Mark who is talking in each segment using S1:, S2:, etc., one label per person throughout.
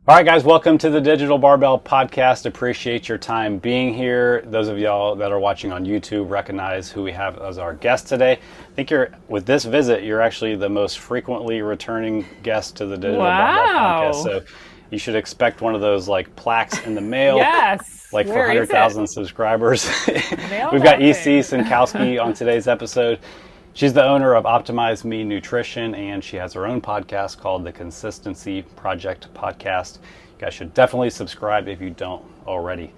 S1: All right, guys, welcome to the Digital Barbell Podcast. Appreciate your time being here. Those of y'all that are watching on YouTube recognize who we have as our guest today. I think with this visit, you're actually the most frequently returning guest to the Digital Barbell Podcast. So you should expect one of those like plaques in the mail.
S2: Yes.
S1: Like for 100,000 subscribers. We've got EC Synkowski on today's episode. She's the owner of OptimizeMe Nutrition, and she has her own podcast called the Consistency Project Podcast. You guys should definitely subscribe if you don't already.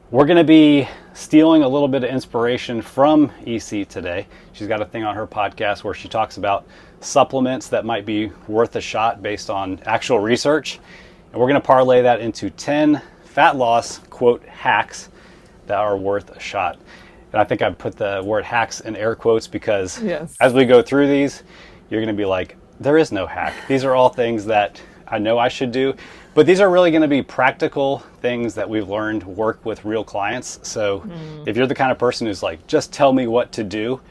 S1: We're going to be stealing a little bit of inspiration from EC today. She's got a thing on her podcast where she talks about supplements that might be worth a shot based on actual research. And we're going to parlay that into 10 fat loss, quote, hacks that are worth a shot. And I think I put the word hacks in air quotes because as we go through these, you're going to be like, there is no hack. These are all things that I know I should do. But these are really going to be practical things that we've learned work with real clients. So if you're the kind of person who's like, just tell me what to do,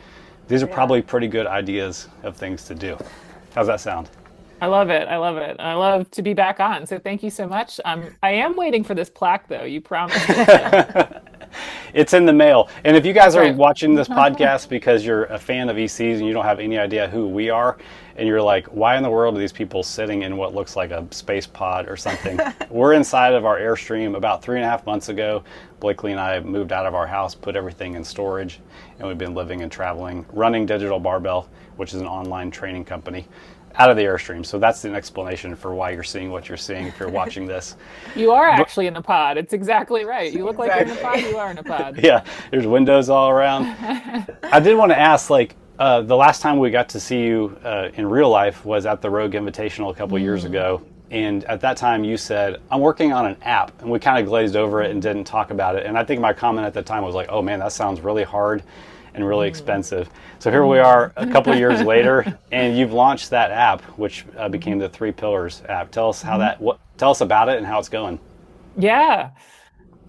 S1: these are probably pretty good ideas of things to do. How's that sound?
S2: I love it. I love it. I love to be back on. So thank you so much. I am waiting for this plaque, though. You promised.
S1: It's in the mail. And if you guys are watching this podcast because you're a fan of ECs and you don't have any idea who we are, and you're like, why in the world are these people sitting in what looks like a space pod or something? We're inside of our Airstream about 3.5 months ago. Blakely and I moved out of our house, put everything in storage, and we've been living and traveling, running Digital Barbell, which is an online training company, out of the Airstream. So that's an explanation for why you're seeing what you're seeing if you're watching this.
S2: You are actually in a pod. It's exactly right. You look like you're in a pod. You are in a pod.
S1: Yeah, there's windows all around. I did want to ask, the last time we got to see you in real life was at the Rogue Invitational a couple years ago. And at that time you said, I'm working on an app. And we kind of glazed over it and didn't talk about it. And I think my comment at the time was like, oh man, that sounds really hard and really expensive. So here we are a couple of years later, and you've launched that app, which became the 3 Pillars app. Tell us tell us about it and how it's going.
S2: Yeah.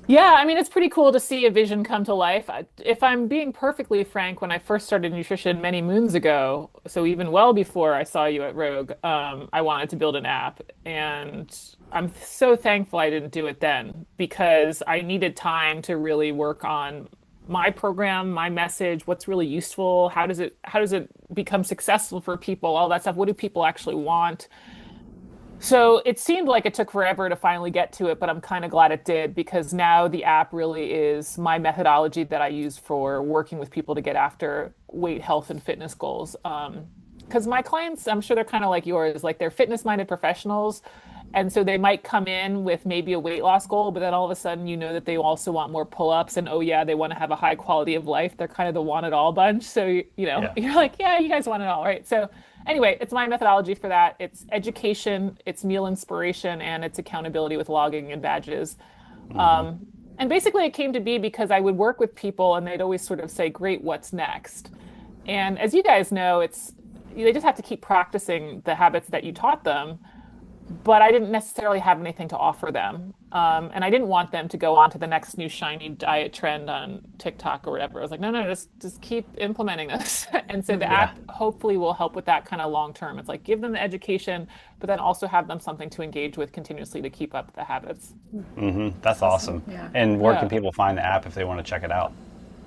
S2: I mean, it's pretty cool to see a vision come to life. If I'm being perfectly frank, when I first started nutrition many moons ago, so even well before I saw you at Rogue, I wanted to build an app. And I'm so thankful I didn't do it then because I needed time to really work on my program, my message, what's really useful, how does it become successful for people, all that stuff. What do people actually want? So it seemed like it took forever to finally get to it, but I'm kind of glad it did because now the app really is my methodology that I use for working with people to get after weight, health, and fitness goals. Because my clients, I'm sure they're kind of like yours, like they're fitness-minded professionals. And so they might come in with maybe a weight loss goal, but then all of a sudden you know that they also want more pull-ups and they want to have a high quality of life. They're kind of the want it all bunch. So, you're like, yeah, you guys want it all, right? So anyway, it's my methodology for that. It's education, it's meal inspiration, and it's accountability with logging and badges. And basically it came to be because I would work with people and they'd always sort of say, great, what's next? And as you guys know, they just have to keep practicing the habits that you taught them. But I didn't necessarily have anything to offer them. And I didn't want them to go on to the next new shiny diet trend on TikTok or whatever. I was like, no, just keep implementing this. And so the app hopefully will help with that kind of long term. It's like give them the education, but then also have them something to engage with continuously to keep up the habits.
S1: That's awesome. Yeah. And where can people find the app if they want to check it out?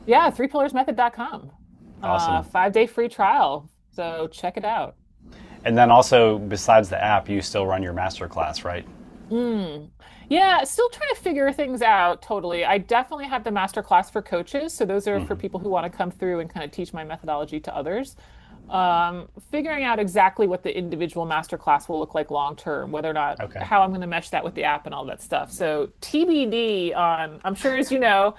S2: Yeah, 3pillarsmethod.com.
S1: Awesome.
S2: 5-day free trial. So check it out.
S1: And then also, besides the app, you still run your masterclass, right?
S2: Yeah, still trying to figure things out, totally. I definitely have the masterclass for coaches. So those are for people who want to come through and kind of teach my methodology to others. Figuring out exactly what the individual masterclass will look like long term, whether or not, how I'm going to mesh that with the app and all that stuff. So TBD on, I'm sure as you know,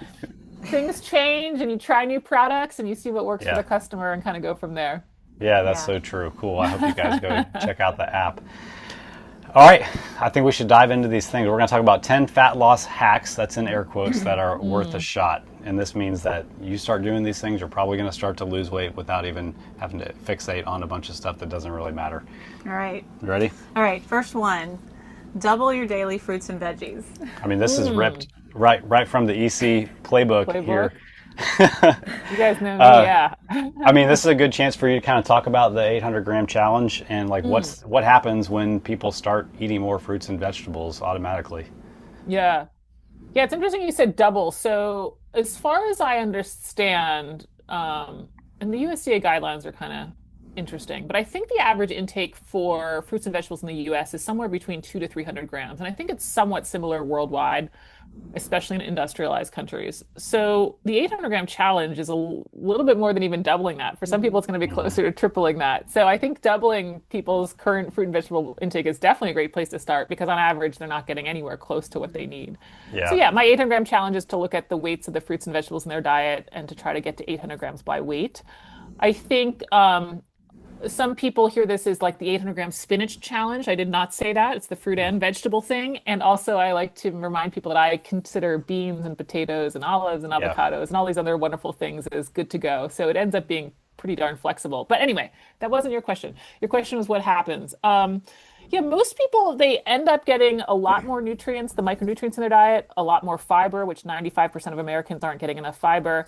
S2: things change and you try new products and you see what works for the customer and kind of go from there.
S1: Yeah, that's so true. Cool. I hope you guys go check out the app. All right. I think we should dive into these things. We're going to talk about 10 fat loss hacks, that's in air quotes, that are worth a shot. And this means that you start doing these things, you're probably going to start to lose weight without even having to fixate on a bunch of stuff that doesn't really matter.
S3: All right.
S1: You ready?
S3: All right. First one, double your daily fruits and veggies.
S1: I mean, this is ripped right from the EC playbook here.
S2: You guys know me, yeah.
S1: I mean, this is a good chance for you to kind of talk about the 800-gram challenge and like what happens when people start eating more fruits and vegetables automatically.
S2: Yeah. Yeah, it's interesting you said double. So as far as I understand, and the USDA guidelines are kind of interesting, but I think the average intake for fruits and vegetables in the US is somewhere between 200 to 300 grams. And I think it's somewhat similar worldwide, especially in industrialized countries. So the 800-gram challenge is a little bit more than even doubling that. For some people, it's going to be closer to tripling that. So I think doubling people's current fruit and vegetable intake is definitely a great place to start because on average, they're not getting anywhere close to what they need.
S1: Yeah.
S2: So yeah, my 800-gram challenge is to look at the weights of the fruits and vegetables in their diet and to try to get to 800 grams by weight. I think some people hear this as like the 800-gram spinach challenge. I did not say that. It's the fruit and vegetable thing. And also, I like to remind people that I consider beans and potatoes and olives and avocados and all these other wonderful things as good to go. So it ends up being pretty darn flexible. But anyway, that wasn't your question. Your question was what happens. Yeah, most people, they end up getting a lot more nutrients, the micronutrients in their diet, a lot more fiber, which 95% of Americans aren't getting enough fiber.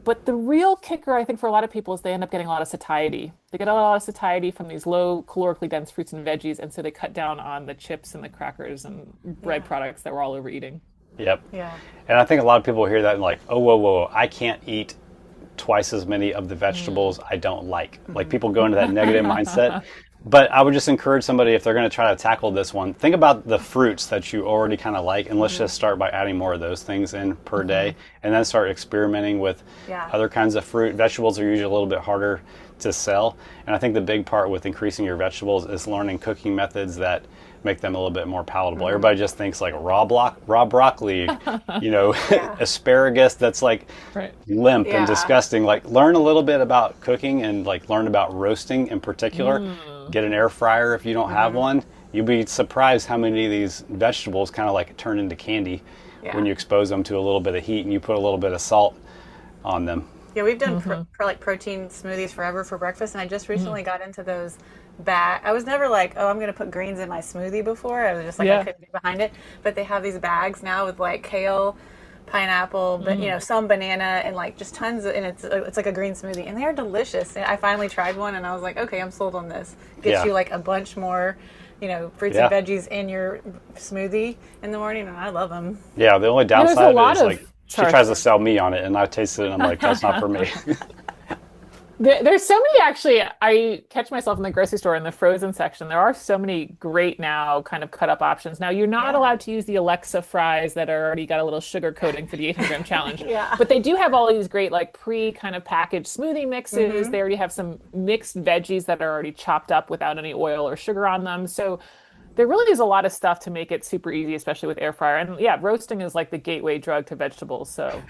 S2: But the real kicker, I think, for a lot of people is they end up getting a lot of satiety. They get a lot of satiety from these low calorically dense fruits and veggies, and so they cut down on the chips and the crackers and bread products that we're all overeating.
S1: Yep.
S3: Yeah.
S1: And I think a lot of people hear that and like, oh, whoa, I can't eat twice as many of the vegetables I don't like. Like people go into that negative mindset. But I would just encourage somebody, if they're going to try to tackle this one, think about the fruits that you already kind of like, and let's just start by adding more of those things in per day, and then start experimenting with other kinds of fruit. Vegetables are usually a little bit harder to sell, and I think the big part with increasing your vegetables is learning cooking methods that make them a little bit more palatable. Everybody just thinks like raw broccoli, asparagus that's like limp and disgusting. Like learn a little bit about cooking and like learn about roasting in particular. Get an air fryer if you don't have one. You'll be surprised how many of these vegetables kind of like turn into candy when you expose them to a little bit of heat and you put a little bit of salt on them.
S3: Yeah, we've done like protein smoothies forever for breakfast, and I just recently got into those bag. I was never like, oh, I'm going to put greens in my smoothie before. I was just like, I couldn't get behind it. But they have these bags now with like kale, pineapple, but some banana, and like just tons of, and it's like a green smoothie, and they are delicious. And I finally tried one, and I was like, okay, I'm sold on this. Gets you like a bunch more, fruits and veggies in your smoothie in the morning, and I love them.
S1: Yeah, the only downside is like she tries to sell me on it, and I tasted it, and I'm like, that's not for me.
S2: There's so many, actually, I catch myself in the grocery store in the frozen section. There are so many great now kind of cut up options. Now, you're not allowed to use the Alexa fries that are already got a little sugar coating for the 800-gram challenge. But they do have all these great like kind of packaged smoothie mixes. They already have some mixed veggies that are already chopped up without any oil or sugar on them. So there really is a lot of stuff to make it super easy, especially with air fryer. And roasting is like the gateway drug to vegetables. So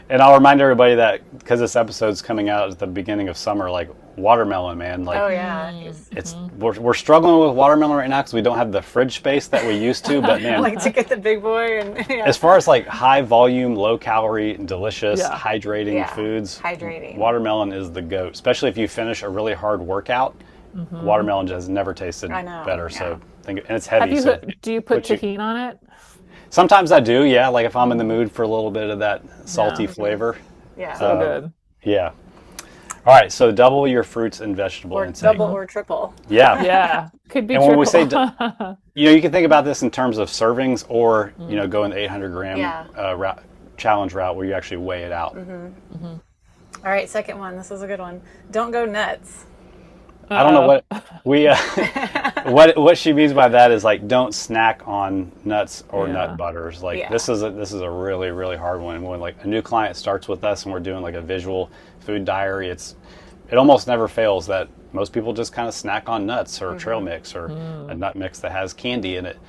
S1: And I'll remind everybody that because this episode's coming out at the beginning of summer, like watermelon, man. Like, we're struggling with watermelon right now because we don't have the fridge space that we used to. But man,
S3: like to get the big boy and
S1: as far as like high volume, low calorie, delicious, hydrating foods, watermelon is the GOAT. Especially if you finish a really hard workout. Watermelon has never tasted better. So and it's heavy.
S2: Do you put tahini on it?
S1: Sometimes I do, like if I'm in the mood for a little bit of that salty flavor.
S2: So good.
S1: Yeah. All right, so double your fruits and vegetable intake.
S3: Double or triple.
S1: Yeah.
S2: Could be
S1: and
S2: triple.
S1: when we say, you can think about this in terms of servings or, go in the 800-gram challenge route where you actually weigh it out.
S3: All right, second one. This is a good one. Don't go nuts.
S1: I don't know what she means by that is like don't snack on nuts or nut butters. Like this is a really, really hard one. When like a new client starts with us and we're doing like a visual food diary, it almost never fails that most people just kind of snack on nuts or trail mix or a nut mix that has candy in it.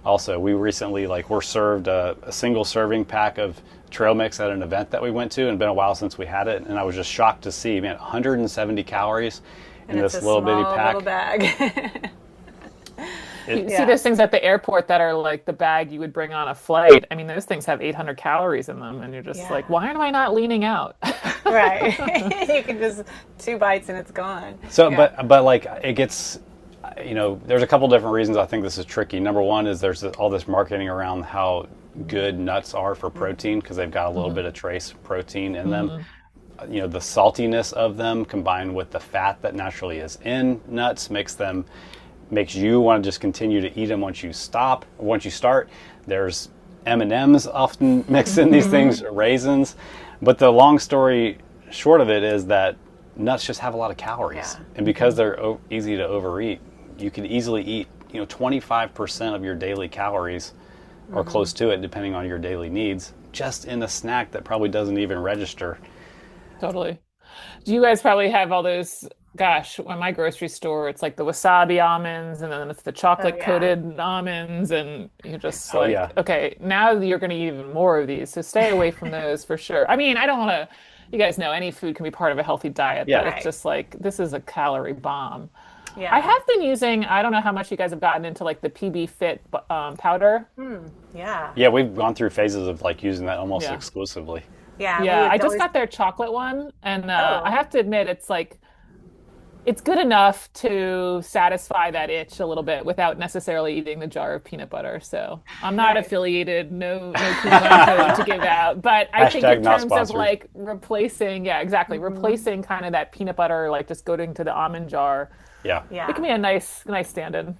S1: Also, we recently were served a single serving pack of trail mix at an event that we went to, and it's been a while since we had it, and I was just shocked to see, 170 calories. In this little bitty pack.
S3: Little bag.
S2: You see those things at the airport that are like the bag you would bring on a flight. I mean, those things have 800 calories in them, and you're just like, why am I not leaning out?
S3: Right. You can just 2 bites and it's gone.
S1: So, but like it gets, there's a couple different reasons I think this is tricky. Number one is there's all this marketing around how good nuts are for protein because they've got a little bit of trace protein in them. The saltiness of them combined with the fat that naturally is in nuts makes you want to just continue to eat them once you start. There's M&Ms often mixed in these things, raisins. But the long story short of it is that nuts just have a lot of calories. Yeah. And because they're easy to overeat, you can easily eat 25% of your daily calories or close to it, depending on your daily needs, just in a snack that probably doesn't even register.
S2: Totally. Do you guys probably have all those, gosh, at my grocery store, it's like the wasabi almonds and then it's the chocolate coated almonds and you're just okay, now you're going to eat even more of these. So stay away from those for sure. I mean, I don't want to, you guys know any food can be part of a healthy diet, but it's just like, this is a calorie bomb. Yeah. I have been using, I don't know how much you guys have gotten into like the PB Fit powder.
S3: Yeah,
S1: we've gone through phases of like using that almost exclusively.
S2: Yeah, I just got their chocolate one, and I have to admit, it's good enough to satisfy that itch a little bit without necessarily eating the jar of peanut butter. So I'm not affiliated, no coupon code to give out, but I think in terms of like replacing, replacing kind of that peanut butter, like just going to the almond jar. Yeah, it can be a nice stand-in.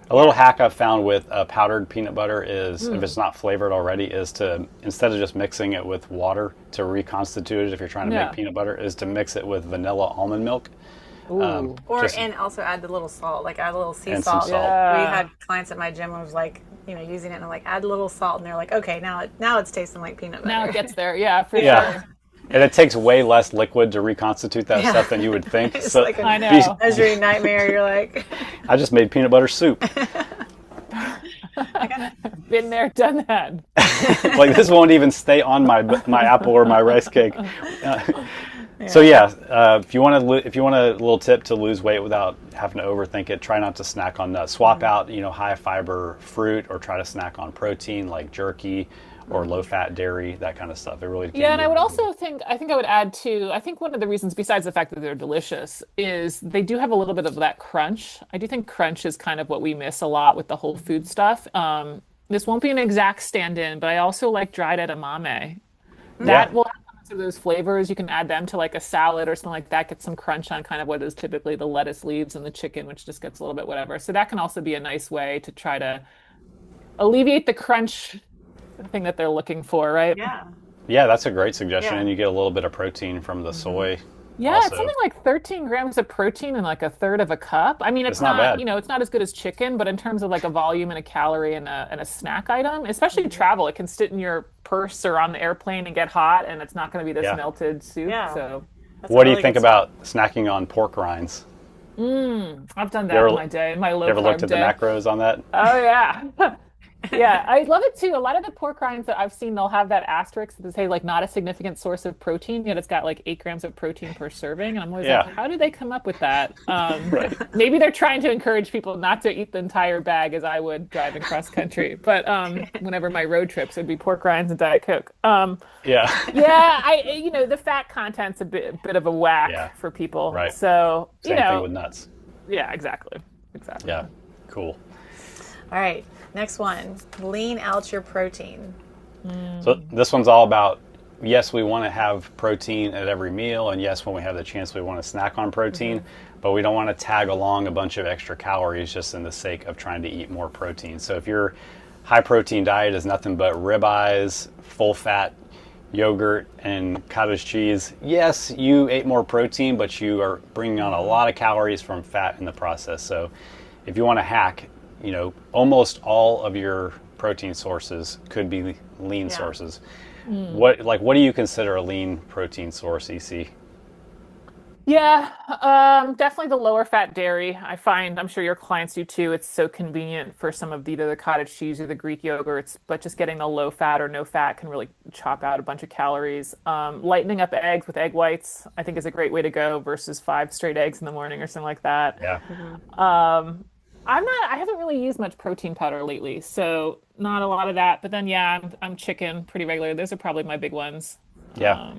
S1: A little hack I've found with powdered peanut butter is, if it's not flavored already, is to, instead of just mixing it with water to reconstitute it if you're trying to make peanut butter, is to mix it with vanilla almond milk.
S3: And also add the little salt, like add a little sea salt. We had clients at my gym who was like, using it, and I'm like, add a little salt, and they're like, okay, now it's tasting like peanut butter.
S2: Now it gets there, for sure.
S1: And it takes way less liquid to reconstitute that stuff than you would think.
S3: It's so like a measuring nightmare. You're like,
S1: I just made peanut butter soup.
S2: Been there, done that.
S1: Like this won't even stay on my apple or my rice cake. So if you want a little tip to lose weight without having to overthink it, try not to snack on nuts. Swap out high fiber fruit or try to snack on protein like jerky or low-fat dairy, that kind of stuff. It really can.
S2: Yeah, and I would also think I would add too, I think one of the reasons, besides the fact that they're delicious, is they do have a little bit of that crunch. I do think crunch is kind of what we miss a lot with the whole food stuff. This won't be an exact stand-in, but I also like dried edamame. That will have some of those flavors. You can add them to like a salad or something like that, get some crunch on kind of what is typically the lettuce leaves and the chicken, which just gets a little bit whatever. So that can also be a nice way to try to alleviate the crunch thing that they're looking for, right?
S1: Yeah, that's a great suggestion, and you get a little bit of protein from the soy.
S2: Yeah, also. It's something like 13 grams of protein in like a third of a cup. I mean, it's not bad. It's not as good as chicken, but in terms of like a volume and a calorie and a snack item, especially in travel, it can sit in your purse or on the airplane and get hot, and it's not going to be this melted soup. So,
S1: what do you think about snacking on pork rinds?
S2: I've done that in my day, my low carb day.
S1: You ever looked at the macros on that?
S2: Oh yeah. Yeah, I love it too. A lot of the pork rinds that I've seen, they'll have that asterisk that say like not a significant source of protein, yet it's got like 8 grams of protein per serving. And I'm always like, how do they come up with that? Maybe they're trying to encourage people not to eat the entire bag as I would driving cross country. But whenever my road trips, it'd be pork rinds and Diet Coke. The fat content's a bit of a whack for people.
S1: Right.
S2: So,
S1: Same thing with nuts.
S2: Yeah, exactly.
S1: Yeah, cool.
S3: All right. Next one, lean out your protein.
S1: So this one's all about, yes, we want to have protein at every meal, and yes, when we have the chance, we want to snack on protein, but we don't want to tag along a bunch of extra calories just in the sake of trying to eat more protein. So if your high protein diet is nothing but ribeyes, full fat yogurt, and cottage cheese, yes, you ate more protein, but you are bringing on a lot of calories from fat in the process. So if you want to hack, almost all of your protein sources could be lean sources. What do you consider a lean protein source, EC?
S2: Yeah, definitely the lower fat dairy. I'm sure your clients do too. It's so convenient for some of either the cottage cheese or the Greek yogurts, but just getting the low fat or no fat can really chop out a bunch of calories. Lightening up eggs with egg whites, I think, is a great way to go versus 5 straight eggs in the morning or something like that.
S1: Yeah.
S2: I haven't really used much protein powder lately, so not a lot of that. But then, I'm chicken pretty regularly. Those are probably my big ones.
S1: Yeah.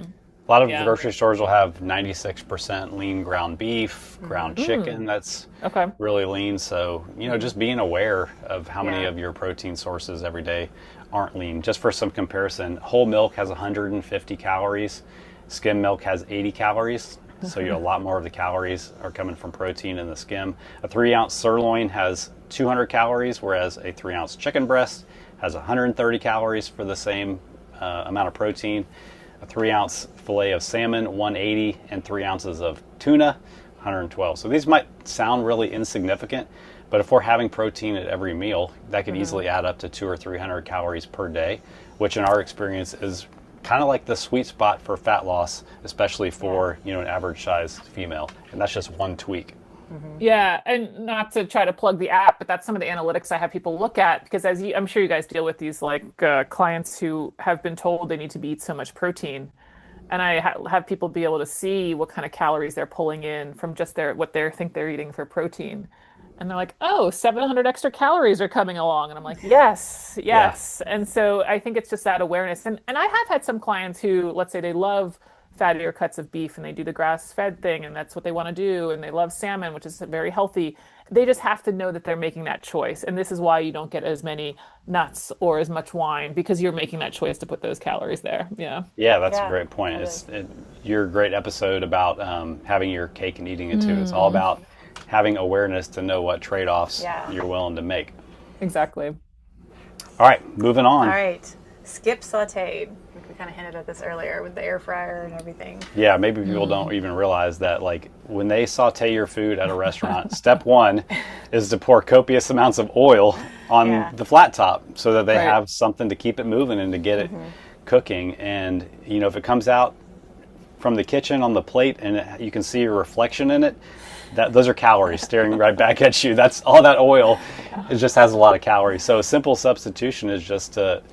S1: A lot of grocery stores will have 96% lean ground beef, ground chicken that's really lean. So, just being aware of how many of your protein sources every day aren't lean. Just for some comparison, whole milk has 150 calories, skim milk has 80 calories. So, a lot more of the calories are coming from protein in the skim. A 3-ounce sirloin has 200 calories, whereas a 3-ounce chicken breast has 130 calories for the same amount of protein. A 3-ounce fillet of salmon, 180, and 3 ounces of tuna, 112. So these might sound really insignificant, but if we're having protein at every meal, that could easily add up to 200 or 300 calories per day, which in our experience is kind of like the sweet spot for fat loss, especially for an average sized female. And that's just one tweak.
S2: Yeah, and not to try to plug the app, but that's some of the analytics I have people look at because I'm sure you guys deal with these clients who have been told they need to eat so much protein, and I have people be able to see what kind of calories they're pulling in from just what they think they're eating for protein, and they're like, oh, 700 extra calories are coming along, and I'm like, yes. And so I think it's just that awareness, and I have had some clients who, let's say, they love fattier cuts of beef and they do the grass-fed thing and that's what they want to do, and they love salmon, which is very healthy. They just have to know that they're making that choice, and this is why you don't get as many nuts or as much wine, because you're making that choice to put those calories there.
S1: That's a great point. Your great episode about having your cake and eating it too. It's all about having awareness to know what trade-offs you're willing to make.
S2: Exactly.
S1: All right, moving on.
S3: All right, skip sauteed. We kind of hinted at this earlier with the air fryer and everything.
S1: Yeah, maybe people don't even realize that, like, when they saute your food at a restaurant, step one is to pour copious amounts of oil on the flat top so that they have something to keep it moving and to get it cooking. And, if it comes out from the kitchen on the plate and you can see your reflection in it, those are calories staring right back at you. That's all that oil. It just has a lot of calories. So a simple substitution is just to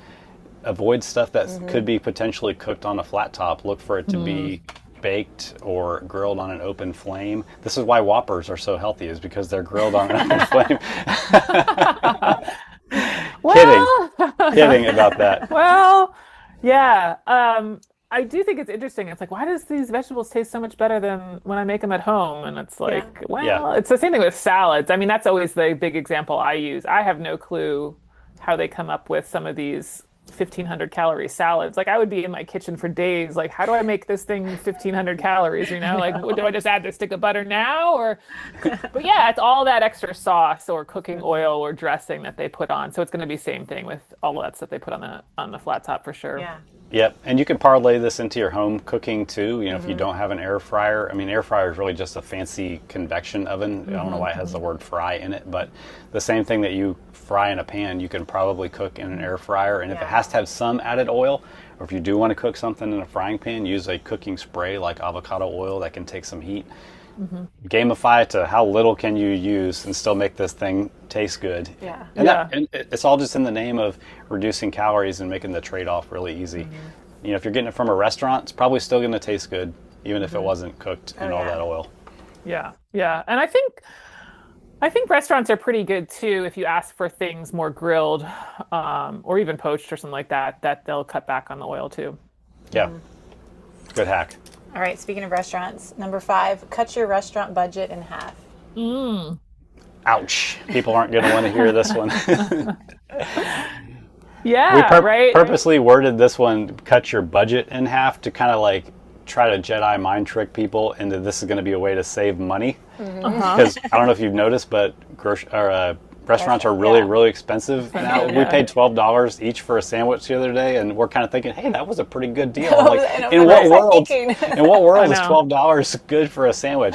S1: avoid stuff that could be potentially cooked on a flat top. Look for it to be baked or grilled on an open flame. This is why Whoppers are so healthy, is because they're grilled on an open flame. Kidding about that.
S2: Well, yeah. I do think it's interesting. It's like, why does these vegetables taste so much better than when I make them at home? And it's like, it's the same thing with salads. I mean, that's always the big example I use. I have no clue how they come up with some of these 1,500 calorie salads. Like, I would be in my kitchen for days. Like, how do I make this thing 1,500 calories? Like, do I just add this stick of butter now? But yeah, it's all that extra sauce or cooking oil or dressing that they put on. So it's going to be same thing with all of that stuff they put on the flat top for sure.
S3: Yeah.
S1: Yep, and you can parlay this into your home cooking too. If you don't have an air fryer, I mean, air fryer is really just a fancy convection oven. I don't know why it has the word fry in it, but the same thing that you fry in a pan, you can probably cook in an air fryer. And if it has to have some added oil, or if you do want to cook something in a frying pan, use a cooking spray like avocado oil that can take some heat. Gamify it to how little can you use and still make this thing taste good. And it's all just in the name of reducing calories and making the trade-off really easy. If you're getting it from a restaurant, it's probably still going to taste good, even if it wasn't cooked in all that oil.
S2: Yeah. And I think restaurants are pretty good too if you ask for things more grilled or even poached or something like that they'll cut back on the oil too.
S1: Yeah. Good hack.
S3: All right, speaking of restaurants, number 5, cut your restaurant budget in half.
S1: Ouch. People aren't going to want to hear this one.
S2: We
S1: purposely worded this one, cut your budget in half, to kind of like try to Jedi mind trick people into this is going to be a way to save money. Because I don't know if you've noticed, but restaurants are really expensive now. We paid $12 each for a sandwich the other day, and we're kind of thinking, hey, that was a pretty good deal. In what world is $12 good for a sandwich?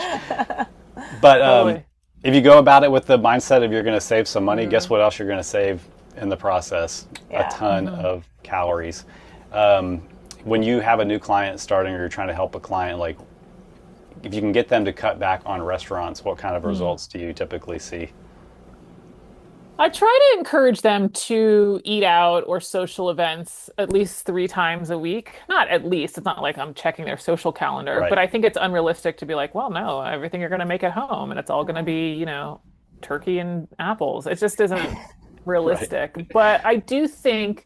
S1: But if you go about it with the mindset of you're going to save some money, guess what else you're going to save in the process? A ton of calories. When you have a new client starting, or you're trying to help a client, like, if you can get them to cut back on restaurants, what kind of results do you typically see?
S2: I try to encourage them to eat out or social events at least 3 times a week. Not at least. It's not like I'm checking their social calendar. But I think it's unrealistic to be like, well, no, everything you're going to make at home and it's all going to be, turkey and apples. It just isn't realistic. But I do think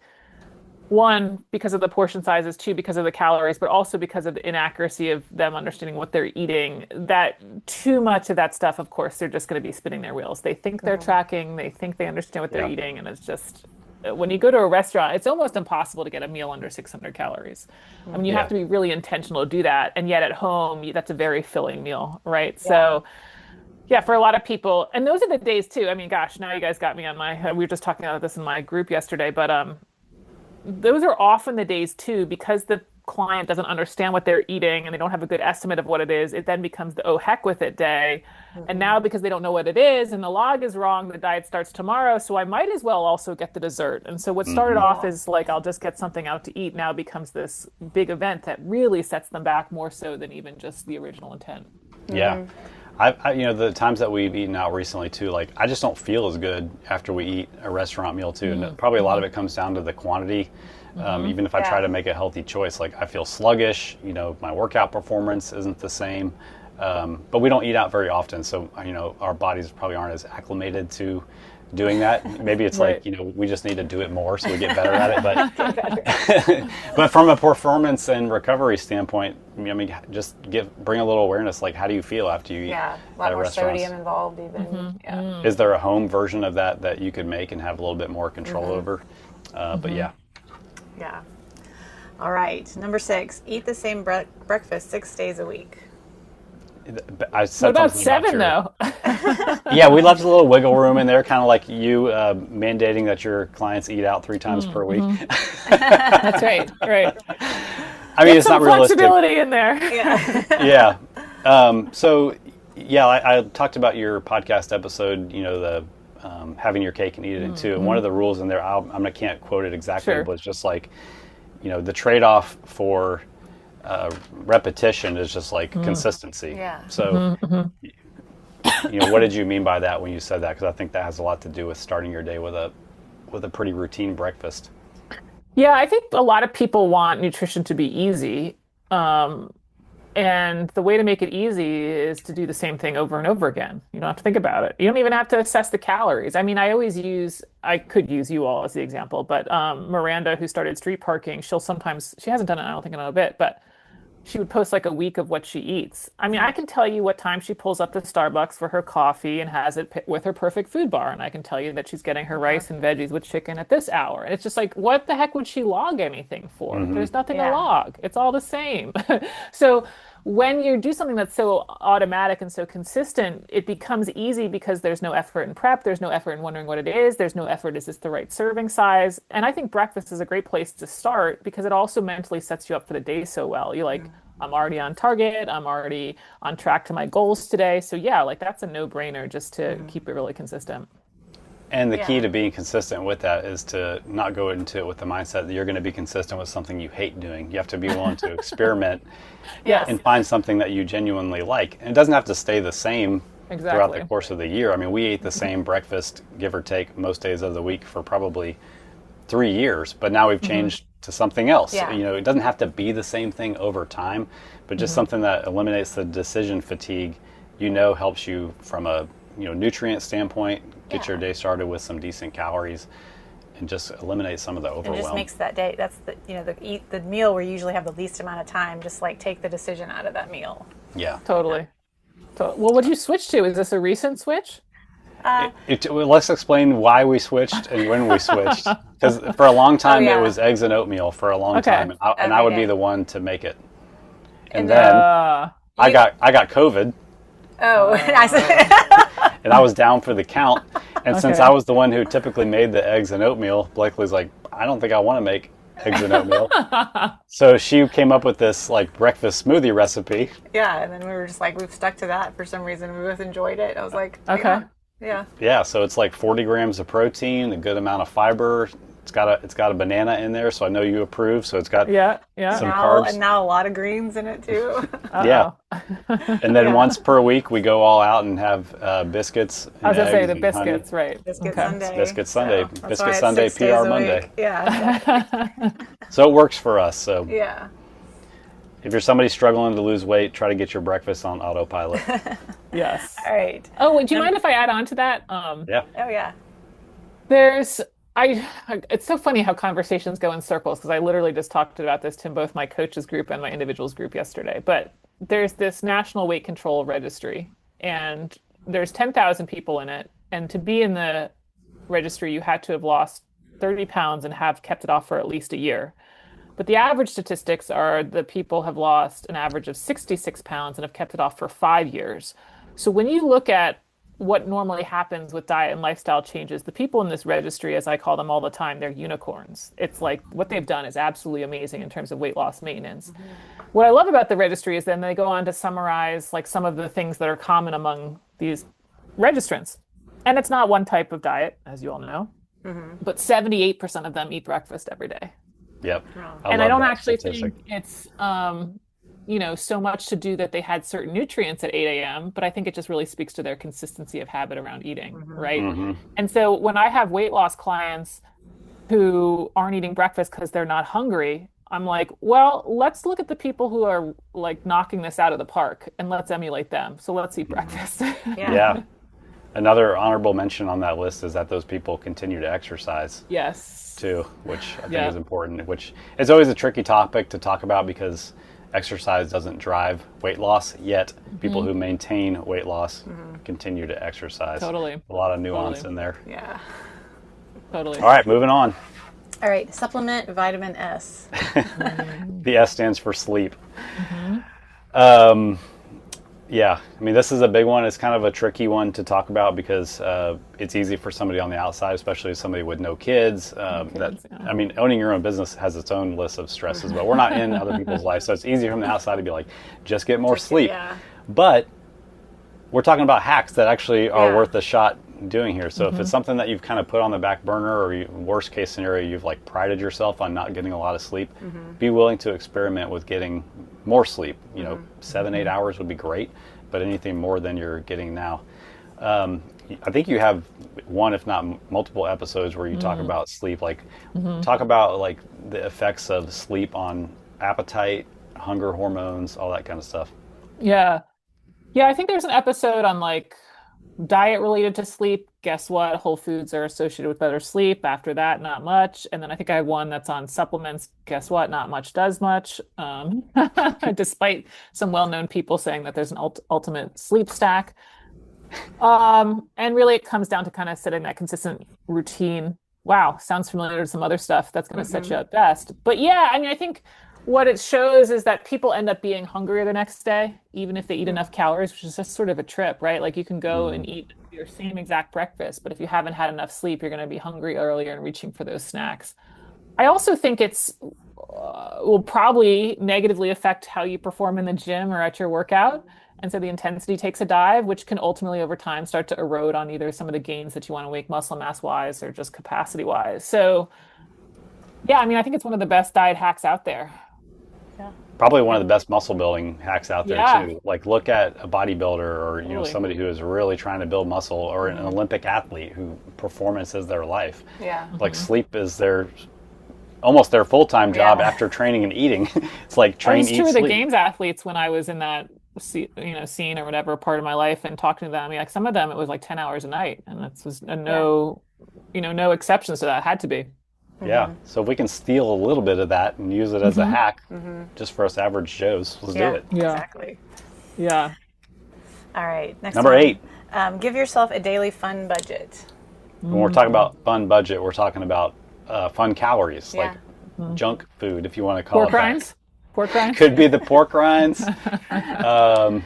S2: one, because of the portion sizes, two, because of the calories, but also because of the inaccuracy of them understanding what they're eating. That too much of that stuff, of course, they're just going to be spinning their wheels. They think they're tracking, they think they understand what they're eating, and it's just when you go to a restaurant, it's almost impossible to get a meal under 600 calories. I mean, you have to be really intentional to do that, and yet at home, that's a very filling meal, right? So. Yeah, for a lot of people, and those are the days too. I mean, gosh, now you guys got me on my. We were just talking about this in my group yesterday, but those are often the days too, because the client doesn't understand what they're eating and they don't have a good estimate of what it is. It then becomes the oh heck with it day, and now because they don't know what it is and the log is wrong, the diet starts tomorrow. So I might as well also get the dessert. And so what started off as like I'll just get something out to eat now becomes this big event that really sets them back more so than even just the original intent.
S1: Yeah. I the times that we've eaten out recently too, like I just don't feel as good after we eat a restaurant meal too. And probably a lot of it comes down to the quantity. Even if I try to make a healthy choice, like I feel sluggish, my workout performance isn't the same. But we don't eat out very often. So, our bodies probably aren't as acclimated to doing that. Maybe it's like, we just need to do it more so we get better at it. But but from a performance and recovery standpoint, just bring a little awareness, like how do you feel after you eat
S3: a lot more sodium involved even.
S1: Is there a home version of that you could make and have a little bit more control over? But yeah.
S3: All right, number 6, eat the same breakfast 6 days a week.
S1: I said
S2: what about 7 though?
S1: Yeah, we left a little wiggle room in there, kind of like you mandating that your clients eat out 3 times per week.
S2: That's right.
S1: I mean, it's not realistic.
S2: Flexibility in there.
S1: Yeah. I talked about your podcast episode, the having your cake and eating it too. And one of the rules in there, I can't quote it exactly, but it's just like, the trade-off for repetition is just like consistency.
S3: Yeah.
S1: So, what did you mean by that when you said that? Because I think that has a lot to do with starting your day with a pretty routine breakfast.
S2: Yeah, I think a lot of people want nutrition to be easy. And the way to make it easy is to do the same thing over and over again. You don't have to think about it. You don't even have to assess the calories. I mean, I could use you all as the example, but Miranda, who started street parking, she hasn't done it, I don't think, in a bit, but she would post like a week of what she eats. I mean, I can tell you what time she pulls up to Starbucks for her coffee and has it with her perfect food bar. And I can tell you that she's getting her rice and veggies with chicken at this hour. And it's just like, what the heck would she log anything for? There's nothing to log. It's all the same. So when you do something that's so automatic and so consistent, it becomes easy because there's no effort in prep. There's no effort in wondering what it is. There's no effort, is this the right serving size? And I think breakfast is a great place to start because it also mentally sets you up for the day so well. You're like, I'm already on target. I'm already on track to my goals today. So that's a no-brainer just to keep it really consistent.
S1: And the key to being consistent with that is to not go into it with the mindset that you're going to be consistent with something you hate doing. You have to be willing to experiment and find something that you genuinely like. And it doesn't have to stay the same throughout the course of the year. I mean, we ate the same breakfast, give or take, most days of the week for probably 3 years, but now we've changed to something else. It doesn't have to be the same thing over time, but just something that eliminates the decision fatigue, helps you from a nutrient standpoint, get your day started with some decent calories, and just eliminate some of the overwhelm.
S3: And just makes that day, that's the meal where you usually have the least amount of time, just like take the decision out of that meal.
S1: Yeah.
S2: Totally. Well, what did you switch to? Is this a recent switch?
S1: Let's explain why we switched and when we switched. Because for a long time it was eggs and oatmeal for a long time, and I would be the one to make it. And then I got COVID.
S3: Oh,
S1: and I was down for the count. And since I was the one who typically made the eggs and oatmeal, Blakely's like, I don't think I want to make eggs and oatmeal. So she came up with this like breakfast smoothie recipe.
S3: Yeah, and then we were just like, we've stuck to that for some reason. We both enjoyed it. I was like, yeah. So it's like 40 grams of protein, a good amount of fiber. It's got a banana in there, so I know you approve. So it's got some carbs. And now a lot of greens in it too.
S1: Yeah. And then once per week we go all out and have biscuits.
S2: I was going to say the biscuits,
S1: honey.
S2: Right.
S3: Biscuit Sunday.
S1: Biscuit Sunday.
S3: So
S1: Biscuit Sunday, PR Monday.
S3: Yeah.
S1: So it works for us. So
S3: yeah.
S1: If you're somebody struggling to lose weight, try to get your breakfast on autopilot.
S2: Yes.
S3: All right.
S2: Oh, do you mind if I add on to that?
S1: Yeah.
S3: Oh, yeah.
S2: it's so funny how conversations go in circles because I literally just talked about this to both my coaches group and my individuals group yesterday. But there's this national weight control registry, and there's 10,000 people in it. And to be in the registry, you had to have lost 30 pounds and have kept it off for at least a year. But the average statistics are the people have lost an average of 66 pounds and have kept it off for 5 years. So when you look at what normally happens with diet and lifestyle changes, the people in this registry, as I call them all the time, they're unicorns. It's like what they've done is absolutely amazing in terms of weight loss maintenance. What I love about the registry is then they go on to summarize like some of the things that are common among these registrants. And it's not one type of diet, as you all know, but 78% of them eat breakfast every day.
S1: Yep.
S2: And I don't actually think it's, so much to do that they had certain nutrients at 8 a.m., but I think it just really speaks to their consistency of habit around eating, right? And so when I have weight loss clients who aren't eating breakfast because they're not hungry, I'm like, well, let's look at the people who are like knocking this out of the park and let's emulate them. So let's eat breakfast.
S1: Yeah. Another honorable mention on that list is that those people continue to exercise.
S2: Yes.
S1: Too, which I think is important, which is always a tricky topic to talk about because exercise doesn't drive weight loss, yet people who maintain weight loss continue to exercise.
S2: Totally.
S1: A lot of nuance in there.
S3: Yeah.
S2: Totally.
S1: All right, moving on.
S3: All right, supplement vitamin S.
S1: The S stands for sleep. Yeah, I mean, this is a big one. It's kind of a tricky one to talk about because it's easy for somebody on the outside, especially somebody with no kids. I mean, owning your own business has its own list of stresses, but we're not in other people's lives, so it's easy from the outside to be like, just get more sleep. But we're talking about hacks that actually are worth a shot doing here. So if it's something that you've kind of put on the back burner, or worst case scenario, you've like prided yourself on not getting a lot of sleep, be willing to experiment with getting more sleep. 7-8 hours would be great, but anything more than you're getting now. I think you have one, if not multiple episodes where you talk about sleep, like talk about like the effects of sleep on appetite, hunger hormones, all that kind of stuff.
S2: Yeah, I think there's an episode on like diet related to sleep. Guess what? Whole foods are associated with better sleep. After that, not much. And then I think I have one that's on supplements. Guess what? Not much does much. Despite some well-known people saying that there's an ultimate sleep stack. And really it comes down to kind of setting that consistent routine. Wow, sounds familiar to some other stuff that's going to set you up best. But yeah, I mean, I think what it shows is that people end up being hungrier the next day, even if they eat enough calories, which is just sort of a trip, right? Like you can go and eat your same exact breakfast, but if you haven't had enough sleep, you're going to be hungry earlier and reaching for those snacks. I also think it's will probably negatively affect how you perform in the gym or at your workout. And so the intensity takes a dive, which can ultimately over time start to erode on either some of the gains that you want to make muscle mass wise or just capacity wise. So yeah, I mean, I think it's one of the best diet hacks out there.
S1: Probably one of the best muscle building hacks out there too. Like look at a bodybuilder or somebody who is really trying to build muscle, or an Olympic athlete who performance is their life. Like sleep is almost their full-time job after training and eating. It's like train, eat, sleep. It was true of
S2: the games athletes when I was in that scene or whatever part of my life and talking to them. I mean, like some of them it was like 10 hours a night, and that's was no exceptions to that. It had to be.
S1: Yeah, so if we can steal a little bit of that and use it as a hack just for us average Joes, let's do it.
S2: Yeah,
S3: exactly.
S2: Yeah.
S3: All right, next
S1: Number 8.
S3: Give yourself a daily fun budget.
S1: When we're talking about fun budget, we're talking about fun calories, like junk food, if you want to call
S2: pork
S1: it
S2: rinds? Pork rinds?
S1: Could be the pork rinds.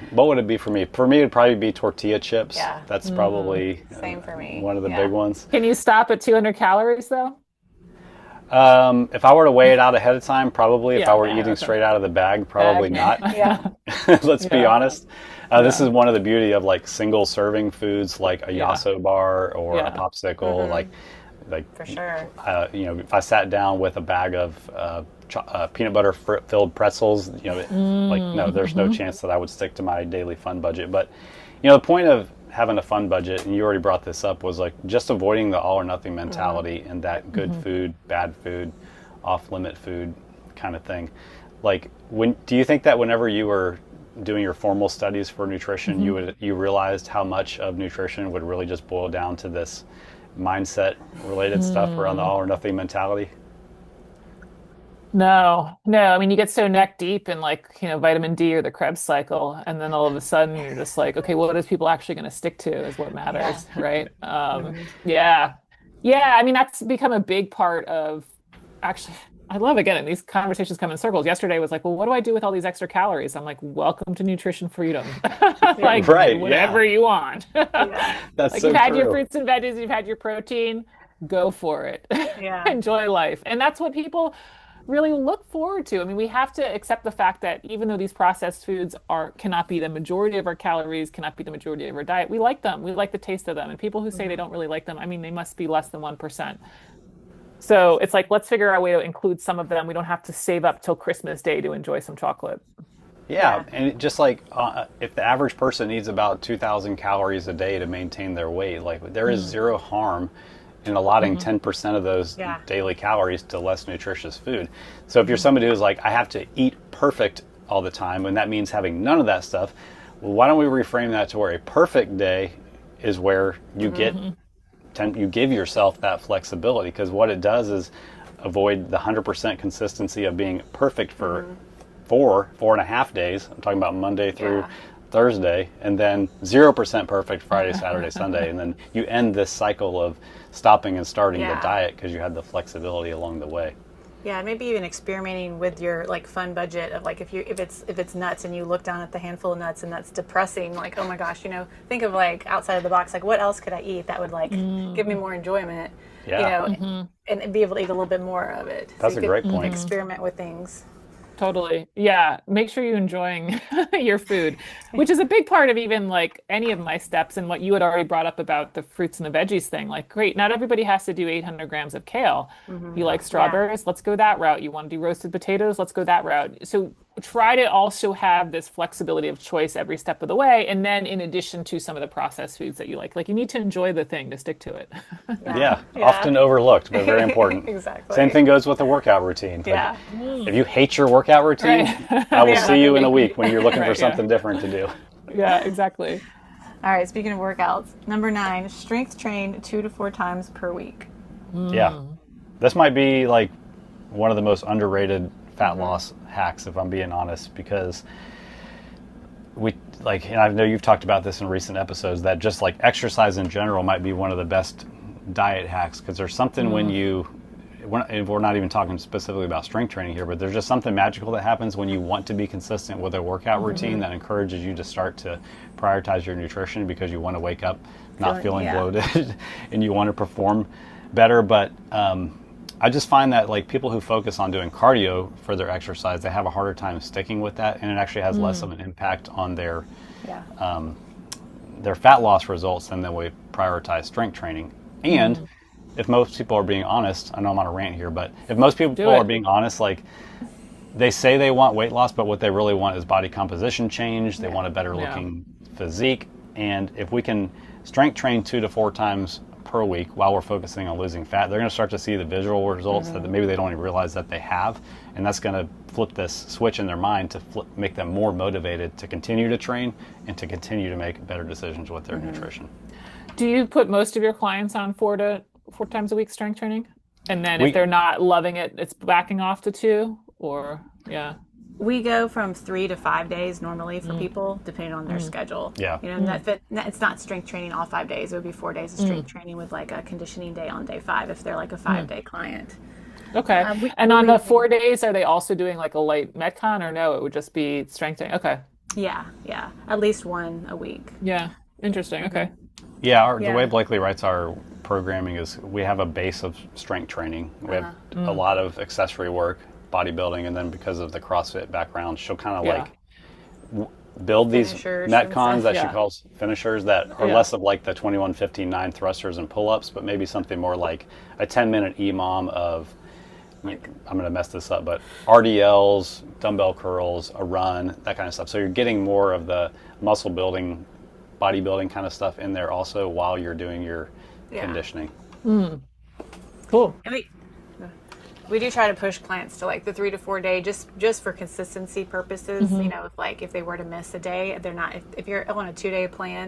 S1: What would it be for me? For me, it'd probably be tortilla chips.
S3: Yeah.
S1: That's probably
S3: same for me.
S1: One of the big ones.
S2: Can you stop at 200 calories, though?
S1: If I were to weigh it out ahead of time, probably. If I were eating straight out of the bag, probably not. Let's be honest. This is one of the beauty of like single serving foods, like a Yasso bar or a popsicle. Like
S3: for sure.
S1: If I sat down with a bag of peanut butter filled pretzels, there's no chance that I would stick to my daily fun budget. But the point of having a fun budget, and you already brought this up, was like just avoiding the all or nothing mentality and that good food, bad food, off limit food kind of thing. Like, do you think that whenever you were doing your formal studies for nutrition, you realized how much of nutrition would really just boil down to this mindset related stuff around the all or nothing mentality?
S2: No, no. I mean, you get so neck deep in like, vitamin D or the Krebs cycle, and then all of a sudden you're just like, okay, what is people actually going to stick to is what
S3: Yeah.
S2: matters, right? Yeah. Yeah, I mean, that's become a big part of actually, I love again, these conversations come in circles. Yesterday was like, well, what do I do with all these extra calories? I'm like, welcome to nutrition freedom.
S3: Yeah.
S2: Like,
S1: Right,
S2: whatever you want.
S3: Yeah.
S1: That's
S2: Like,
S1: so
S2: you've had your
S1: true.
S2: fruits and veggies, you've had your protein, go for it.
S3: Yeah.
S2: Enjoy life. And that's what people really look forward to. I mean, we have to accept the fact that even though these processed foods cannot be the majority of our calories, cannot be the majority of our diet, we like them. We like the taste of them. And people who say they don't really like them, I mean, they must be less than 1%. So it's like, let's figure out a way to include some of them. We don't have to save up till Christmas Day to enjoy some chocolate.
S1: Yeah, and just like if the average person needs about 2,000 calories a day to maintain their weight, like there is zero harm in allotting 10% of those
S3: Yeah.
S1: daily calories to less nutritious food. So if you're somebody who's like, I have to eat perfect all the time, and that means having none of that stuff, well, why don't we reframe that to where a perfect day is where you you give yourself that flexibility, because what it does is avoid the 100% consistency of being perfect for 4.5 days. I'm talking about Monday through Thursday, and then 0% perfect Friday, Saturday, Sunday, and then you end this cycle of stopping and starting the diet because you had the flexibility along the way.
S3: Yeah, maybe even experimenting with your like fun budget of like if it's nuts and you look down at the handful of nuts and that's depressing, like, oh my gosh, think of like outside of the box, like what else could I eat that would like give me more enjoyment, and be able to eat a little bit more of it.
S1: That's
S3: so
S1: a
S3: you
S1: great
S3: could
S1: point.
S3: experiment with things.
S2: Totally. Yeah. Make sure you're enjoying your food, which is a big part of even like any of my steps and what you had already brought up about the fruits and the veggies thing. Like, great, not everybody has to do 800 grams of kale. You like strawberries? Let's go that route. You want to do roasted potatoes? Let's go that route. So try to also have this flexibility of choice every step of the way. And then in addition to some of the processed foods that you like you need to enjoy the thing to stick to it.
S1: Yeah, often overlooked, but very important.
S3: Exactly.
S1: Same thing goes with the workout routine.
S3: Yeah.
S1: Like, if you hate your workout routine,
S2: Right.
S1: I will see you in a week when you're looking for
S2: Right,
S1: something different to do.
S2: Yeah, exactly.
S3: All right, speaking of workouts, number 9, strength train 2 to 4 times per week.
S1: Yeah. This might be like one of the most underrated fat loss hacks, if I'm being honest, because and I know you've talked about this in recent episodes, that just like exercise in general might be one of the best diet hacks, because there's something when we're not even talking specifically about strength training here, but there's just something magical that happens when you want to be consistent with a workout routine that encourages you to start to prioritize your nutrition, because you want to wake up not feeling bloated and you want to perform better. But I just find that like people who focus on doing cardio for their exercise, they have a harder time sticking with that, and it actually has less of an impact on their fat loss results than we prioritize strength training. And if most people are being honest, I know I'm on a rant here, but if most people are being honest, like they say they want weight loss, but what they really want is body composition change. They want a better looking physique. And if we can strength train 2 to 4 times per week while we're focusing on losing fat, they're going to start to see the visual results that maybe they don't even realize that they have. And that's going to flip this switch in their mind to make them more motivated to continue to train and to continue to make better decisions with their nutrition.
S2: Do you put most of your clients on 4 times a week strength training? And then if they're not loving it, it's backing off to 2, or
S3: We go from 3 to 5 days normally for people, depending on their schedule.
S1: Yeah.
S3: It's not strength training all 5 days. It would be 4 days of strength training with like a conditioning day on day 5 if they're like a 5-day client.
S2: Okay. And on the 4 days, are they also doing like a light Metcon, or no, it would just be strength training? Okay.
S3: Yeah. At least one a week.
S2: Yeah. Interesting. Okay.
S1: Yeah, the way Blakely writes our programming is we have a base of strength training. We have a lot of accessory work, bodybuilding, and then because of the CrossFit background, she'll kind of like build these
S3: Finishers
S1: Metcons that she
S2: Yeah.
S1: calls finishers that are less of like the 21-15-9 thrusters and pull-ups, but maybe something more like a 10-minute EMOM of, I'm going to mess this up, but RDLs, dumbbell curls, a run, that kind of stuff. So you're getting more of the muscle building, bodybuilding kind of stuff in there also while you're doing your conditioning.
S2: Cool.
S3: And we do try to push clients to like the 3 to 4 day just for consistency purposes. If they were to miss a day, they're not, if you're on a 2-day plan,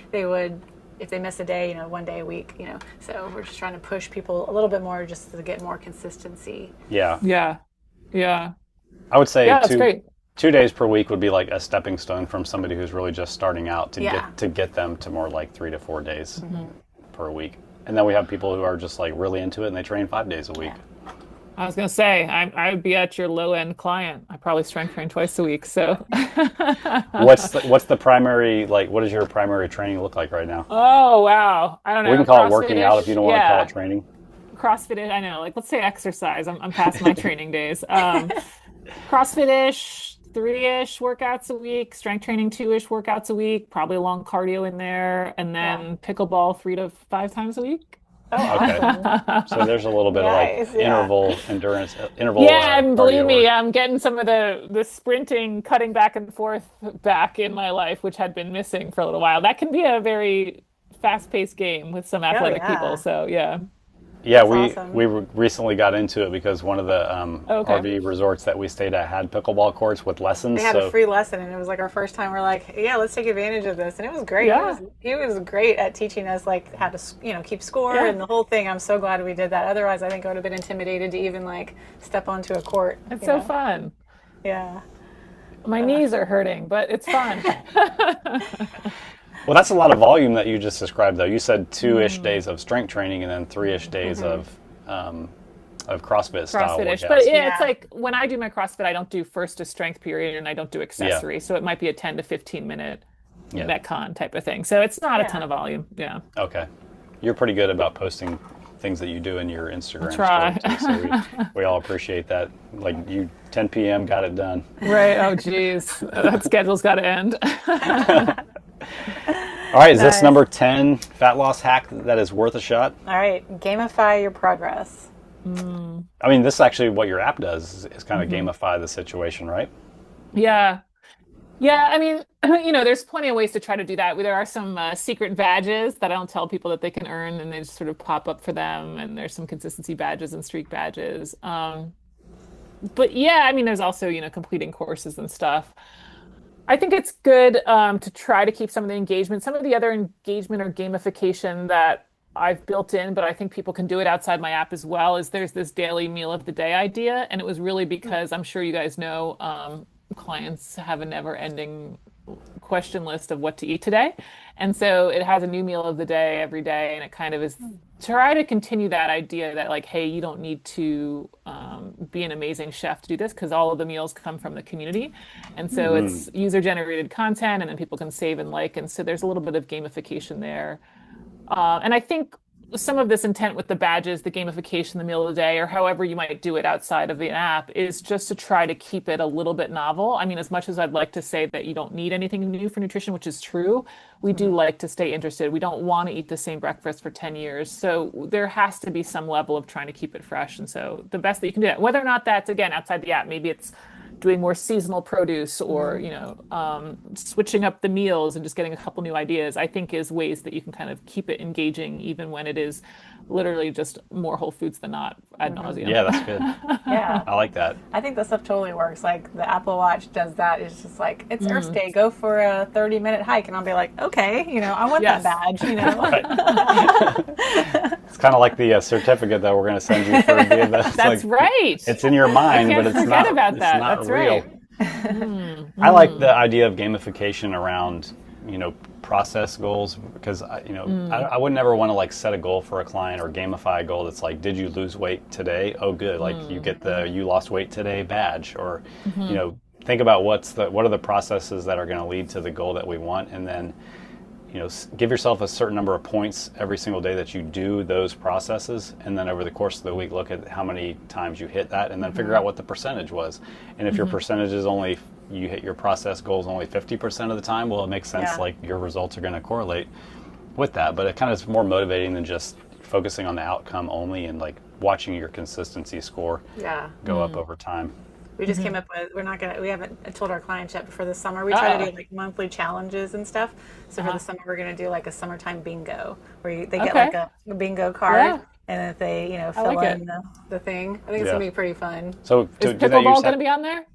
S3: they would, if they miss a day, you know, 1 day a week, you know. So we're just trying to push people a little bit more just to get more consistency.
S1: Yeah.
S2: Yeah. Yeah.
S1: I would say
S2: Yeah, that's great.
S1: 2 days per week would be like a stepping stone from somebody who's really just starting out to get them to more like 3 to 4 days per week. And then we have people who are just like really into it and they train 5 days a week.
S3: Yeah.
S2: I was going to say, I would be at your low end client. I probably strength train twice a week. So
S1: what's the primary, like, what does your primary training look like right now?
S2: oh, wow. I don't know.
S1: We can call it working
S2: CrossFit-ish.
S1: out if you don't want to call it training.
S2: CrossFit, I know. Like, let's say exercise. I'm past my training days. CrossFit-ish, 3-ish workouts a week, strength training 2-ish workouts a week, probably a long cardio in there, and then pickleball 3 to 5 times a week.
S3: Oh,
S1: Okay. So there's a little bit of like interval endurance,
S2: Yeah, and believe me,
S1: work.
S2: I'm getting some of the sprinting, cutting back and forth back in my life, which had been missing for a little while. That can be a very fast-paced game with some athletic people. So yeah.
S1: Yeah,
S3: awesome.
S1: we recently got into it because one of the RV resorts that we stayed at had pickleball courts with lessons.
S3: They had a free lesson, and it was like our first time. We're like, yeah, let's take advantage of this, and it was great.
S2: Yeah.
S3: He was great at teaching us like how to, you know, keep score and the whole thing. I'm so glad we did that. Otherwise, I think I would have been intimidated to even like step onto a court.
S2: It's so fun.
S3: Yeah.
S2: My knees are hurting, but it's fun.
S1: Well, that's a lot of volume that you just described, though. You said 2-ish days of strength training and then 3-ish days of CrossFit style
S2: CrossFit-ish.
S1: workouts.
S2: But yeah, it's like when I do my CrossFit, I don't do first to strength period and I don't do accessory. So it might be a 10 to 15 minute Metcon type of thing. So it's not a ton of volume. Yeah.
S1: Okay. You're pretty good about posting things that you do in your Instagram
S2: Try.
S1: story, too, so we all appreciate that. Like you, 10 p.m. got it done.
S2: Right. Oh, geez. That schedule's got to end.
S1: All right, is this number 10 fat loss hack that is worth a shot?
S3: All right, gamify your progress.
S1: I mean, this is actually what your app does, is kind of gamify the situation, right?
S2: Yeah. Yeah, I mean, you know, there's plenty of ways to try to do that. There are some secret badges that I don't tell people that they can earn, and they just sort of pop up for them. And there's some consistency badges and streak badges. But yeah, I mean, there's also, you know, completing courses and stuff. I think it's good to try to keep some of the engagement. Some of the other engagement or gamification that I've built in, but I think people can do it outside my app as well, is there's this daily meal of the day idea. And it was really because I'm sure you guys know clients have a never-ending question list of what to eat today. And so it has a new meal of the day every day. And it kind of is try to continue that idea that like, hey, you don't need to be an amazing chef to do this because all of the meals come from the community. And so it's user-generated content and then people can save and like. And so there's a little bit of gamification there. And I think some of this intent with the badges, the gamification, the meal of the day, or however you might do it outside of the app is just to try to keep it a little bit novel. I mean, as much as I'd like to say that you don't need anything new for nutrition, which is true, we do like to stay interested. We don't want to eat the same breakfast for 10 years. So there has to be some level of trying to keep it fresh. And so the best that you can do that, whether or not that's, again, outside the app, maybe it's doing more seasonal produce or, you know, switching up the meals and just getting a couple new ideas, I think is ways that you can kind of keep it engaging even when it is literally just more whole foods than not ad nauseum.
S1: Yeah, that's good.
S3: Yeah.
S1: I like that.
S3: I think that stuff totally works. Like the Apple Watch does that. It's just like, it's Earth Day, go for a 30-minute hike. And I'll be like, okay, you know, I want that badge, you know.
S1: It's kind of like the certificate that we're going to send you for via the,
S2: That's
S1: like,
S2: right.
S1: It's in your mind,
S2: I
S1: but
S2: can't
S1: it's
S2: forget
S1: not
S2: about that.
S1: It's not
S2: That's
S1: real.
S2: right.
S1: I like the idea of gamification around, you know, process goals because I would never want to like set a goal for a client or gamify a goal that's like, did you lose weight today? Oh, good. Like you get the you lost weight today badge, or you know, think about what are the processes that are going to lead to the goal that we want, and then you know, give yourself a certain number of points every single day that you do those processes, and then over the course of the week look at how many times you hit that, and then figure out what the percentage was. And if your percentage is only, you hit your process goals only 50% of the time, well, it makes sense, like your results are going to correlate with that. But it kind of is more motivating than just focusing on the outcome only and like watching your consistency score go up over time.
S3: We just came up with, we haven't told our clients yet, but for the summer, we try to do like monthly challenges and stuff. So for the summer, we're going to do like a summertime bingo where they get like a bingo card and if they, fill
S2: like
S3: in the thing. I think it's gonna be pretty fun.
S1: So
S2: is pickleball going to be on there?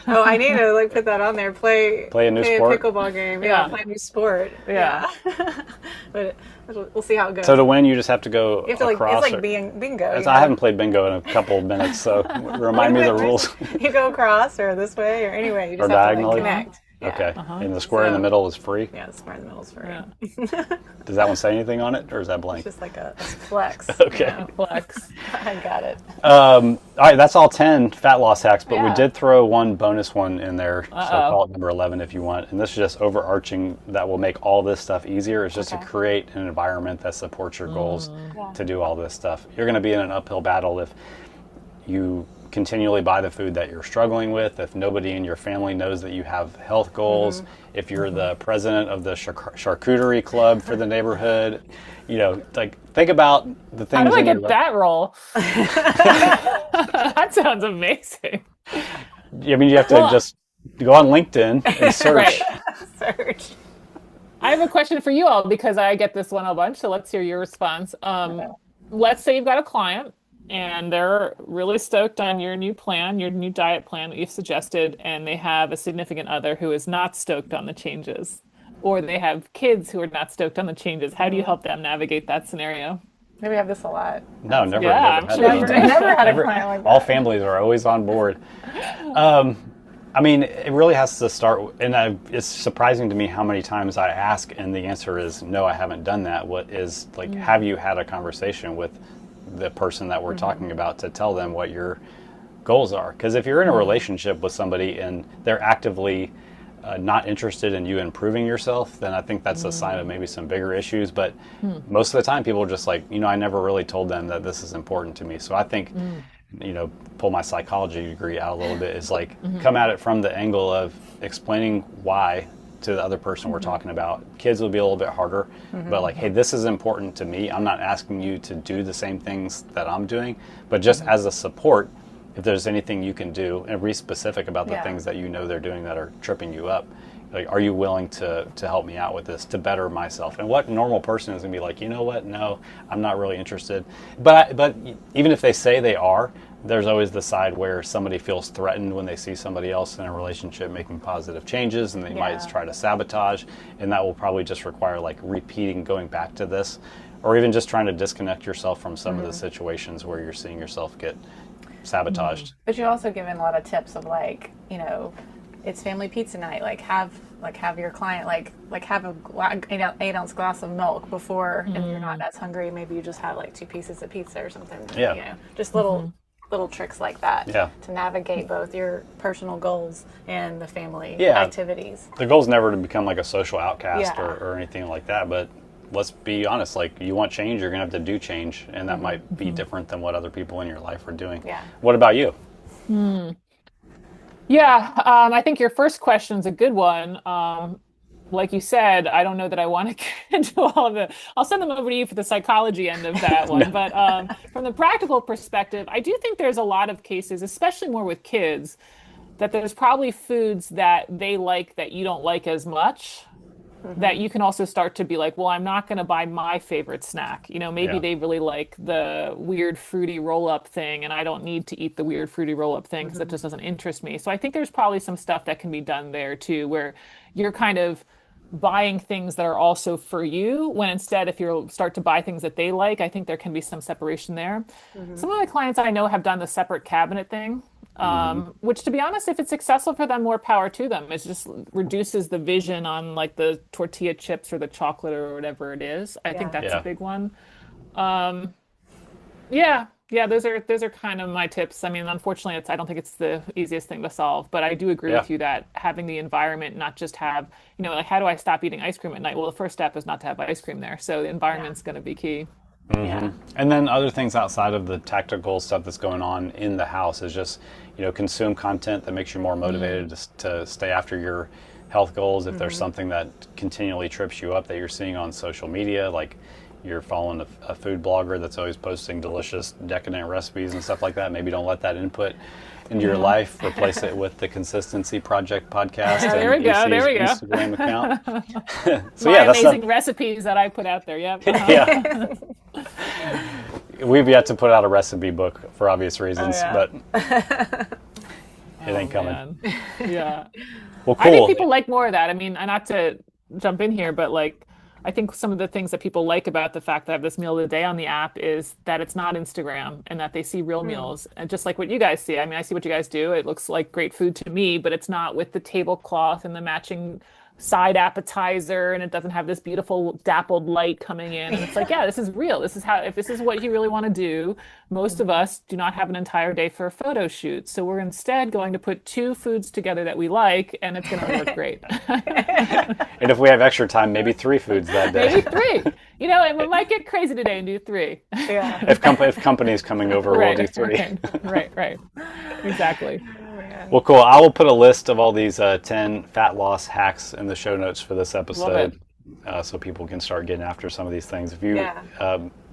S3: Oh, I need to put that on there. Play
S1: a new sport?
S3: A pickleball game. Yeah, play a new sport.
S2: Yeah.
S3: But we'll see how it goes.
S1: So to win, you just have to go
S3: you have to
S1: across.
S3: It's like bingo.
S1: I haven't played bingo in a couple of minutes, so remind me the rules.
S3: You go across or this way or anyway. You just
S1: or
S3: have
S1: diagonally.
S3: to connect. Yeah.
S1: Okay. And the square in the middle is free?
S3: Yeah, the square in the middle is free.
S2: Yeah.
S1: Does that one say anything on it, or is that blank?
S3: It's just like a flex.
S1: Okay.
S2: Flex.
S3: I got it.
S1: All right, that's all 10 fat loss hacks, but we did throw one bonus one in there, so call it number 11 if you want. And this is just overarching that will make all this stuff easier. It's just to create an environment that supports your goals to do all this stuff. You're going to be in an uphill battle if you continually buy the food that you're struggling with, if nobody in your family knows that you have health goals, if you're the president of the charcuterie club for the neighborhood, think about the things.
S2: How do I get that role? That sounds amazing.
S1: I mean, you have to just go on LinkedIn and search.
S3: Search.
S2: I have a question for you all because I get this one a bunch, so let's hear your response. Let's say you've got a client and they're really stoked on your new plan, your new diet plan that you've suggested, and they have a significant other who is not stoked on the changes, or they have kids who are not stoked on the changes. How do you help them navigate that scenario?
S3: Maybe we have this a lot.
S1: No, never.
S2: Yeah, I'm sure you do.
S3: Never had a client like that.
S1: All families are always on board. I mean, it really has to start, and it's surprising to me how many times I ask, and the answer is no, I haven't done that. What is, have you had a conversation with the person that we're talking about to tell them what your goals are? Because if you're in a relationship with somebody and they're actively not interested in you improving yourself, then I think that's a sign of maybe some bigger issues. But most of the time people are just like, I never really told them that this is important to me. So I think, pull my psychology degree out a little bit, is come at it from the angle of explaining why to the other person we're talking about. Kids will be a little bit harder, but hey, this is important to me. I'm not asking you to do the same things that I'm doing, but just as a support, if there's anything you can do, and be specific about the things that they're doing that are tripping you up. Are you willing to help me out with this to better myself? And what normal person is going to be like, you know what? No, I'm not really interested. But even if they say they are, there's always the side where somebody feels threatened when they see somebody else in a relationship making positive changes, and they might try to sabotage, and that will probably just require repeating, going back to this, or even just trying to disconnect yourself from some of the situations where you're seeing yourself get sabotaged.
S3: But you've also given a lot of tips of it's family pizza night. Have your client have a 8-ounce glass of milk before, if you're not as hungry, maybe you just have 2 pieces of pizza or something. Just little tricks like that to navigate both your personal goals and the family activities.
S1: The goal's never to become a social outcast or anything like that, but let's be honest, you want change, you're gonna have to do change, and that might be different than what other people in your life are doing. What about you?
S2: I think your first question's a good one. Like you said, I don't know that I want to get into all of it. I'll send them over to you for the psychology end of that one. But from the practical perspective, I do think there's a lot of cases, especially more with kids, that there's probably foods that they like that you don't like as much, that you can also start to be like, well, I'm not going to buy my favorite snack. Maybe they really like the weird fruity roll-up thing, and I don't need to eat the weird fruity roll-up thing because it just doesn't interest me. So I think there's probably some stuff that can be done there too, where you're kind of buying things that are also for you, when instead, if you start to buy things that they like, I think there can be some separation there. Some of my clients I know have done the separate cabinet thing, which, to be honest, if it's successful for them, more power to them. It just reduces the vision on the tortilla chips or the chocolate or whatever it is. I think that's a big one. Those are kind of my tips. I mean, unfortunately, I don't think it's the easiest thing to solve, but I do agree with you that having the environment, not just have, how do I stop eating ice cream at night? Well, the first step is not to have ice cream there. So the environment's going to be key.
S1: And then other things outside of the tactical stuff that's going on in the house is just, consume content that makes you more motivated to stay after your health goals. If there's something that continually trips you up that you're seeing on social media, you're following a food blogger that's always posting delicious, decadent recipes and stuff like that, maybe don't let that input into your life. Replace it with the Consistency Project podcast
S2: there we
S1: and
S2: go.
S1: Instagram account.
S2: So amazing recipes that I put out there.
S1: we've yet to put out a recipe book for obvious reasons, but it ain't coming.
S2: Man. Yeah.
S1: Well,
S2: I think
S1: cool.
S2: people like more of that. I mean, not to jump in here, but like, I think some of the things that people like about the fact that I have this meal of the day on the app is that it's not Instagram and that they see real meals. And just like what you guys see. I mean, I see what you guys do. It looks like great food to me, but it's not with the tablecloth and the matching side appetizer, and it doesn't have this beautiful dappled light coming in. And it's like, yeah, this is real. This is how, if this is what you really want to do, most of us do not have an entire day for a photo shoot. So we're instead going to put two foods together that we like, and it's going to work great.
S1: And if we have extra time, maybe 3 foods that day.
S2: Maybe 3. You know, and we might get crazy today and do 3.
S3: Yeah.
S1: If company's coming over, we'll do 3.
S2: Right. Exactly.
S1: Well, cool. I will put a list of all these 10 fat loss hacks in the show notes for this episode, so people can start getting after some of these things. If you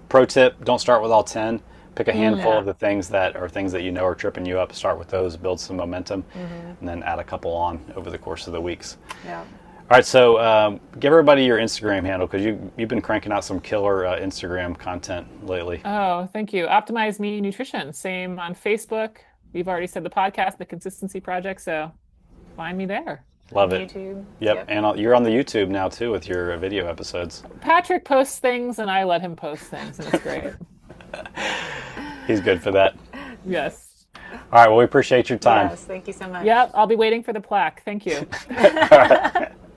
S1: pro tip, don't start with all 10. Pick a handful of the things that you know are tripping you up. Start with those, build some momentum, and then add a couple on over the course of the weeks.
S3: Yeah.
S1: All right, so give everybody your Instagram handle, because you've been cranking out some killer Instagram content lately.
S2: Oh, thank you. OptimizeMe Nutrition. Same on Facebook. We've already said the podcast, The Consistency Project, so find me there.
S1: Love it.
S3: YouTube.
S1: Yep. And you're on the YouTube now, too, with your video episodes.
S2: Patrick posts things, and I let him post things, and it's great.
S1: He's good for that.
S2: Yes.
S1: All right, well, we appreciate your time.
S3: Yes, thank you so much.
S2: Yep, I'll be waiting for the plaque. Thank you.
S1: All right.